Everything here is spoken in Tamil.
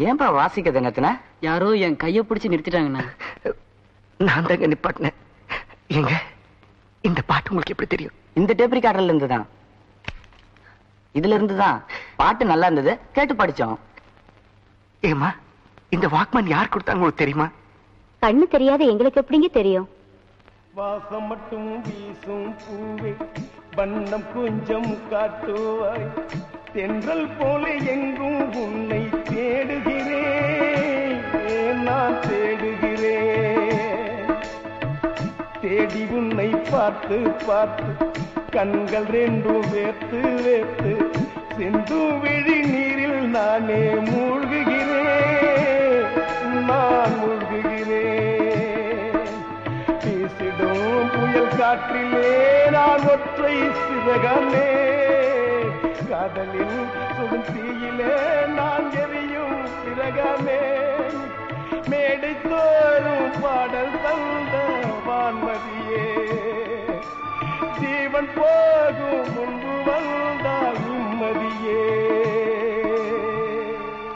ஏன்பா வாசிக்கிறது என்னத்தினா? யாரோ என் கைய பிடிச்சு நிறுத்திட்டாங்கண்ணா. நான் தாங்க நிப்பாட்டினேன். எங்க இந்த பாட்டு உங்களுக்கு எப்படி தெரியும்? இந்த டேப் ரெக்கார்டர்ல இருந்துதான். இதுல இருந்துதான் பாட்டு நல்லா இருந்தது, கேட்டு படிச்சோம். ஏமா இந்த வாக்மேன் யார் கொடுத்தாங்க உங்களுக்கு தெரியுமா? கண்ணு தெரியாத எங்களுக்கு எப்படிங்க தெரியும்? வாசம் மட்டும் வீசும் பூவே வண்ணம் கொஞ்சம் காட்டுவாய், தென்றல் போல எங்கும் உன்னை தேடுகிறேன், நான் தேடுகிறேன். தேடி உன்னை பார்த்து பார்த்து கண்கள் ரெண்டும் வேர்த்து வேர்த்து சிந்து விழி நீரில் நானே மூழ்குகிறேன், நான் மூழ்குகிறேன். வீசிடும் புயல் காற்றிலே நான் ஒற்றை சிறகமே, காதலில் சுடும் தீயிலே நான் எரியும் சிறகமே. மேடை தோறும் பாடல் தந்த வான்மதியே, ஜீவன் போகும்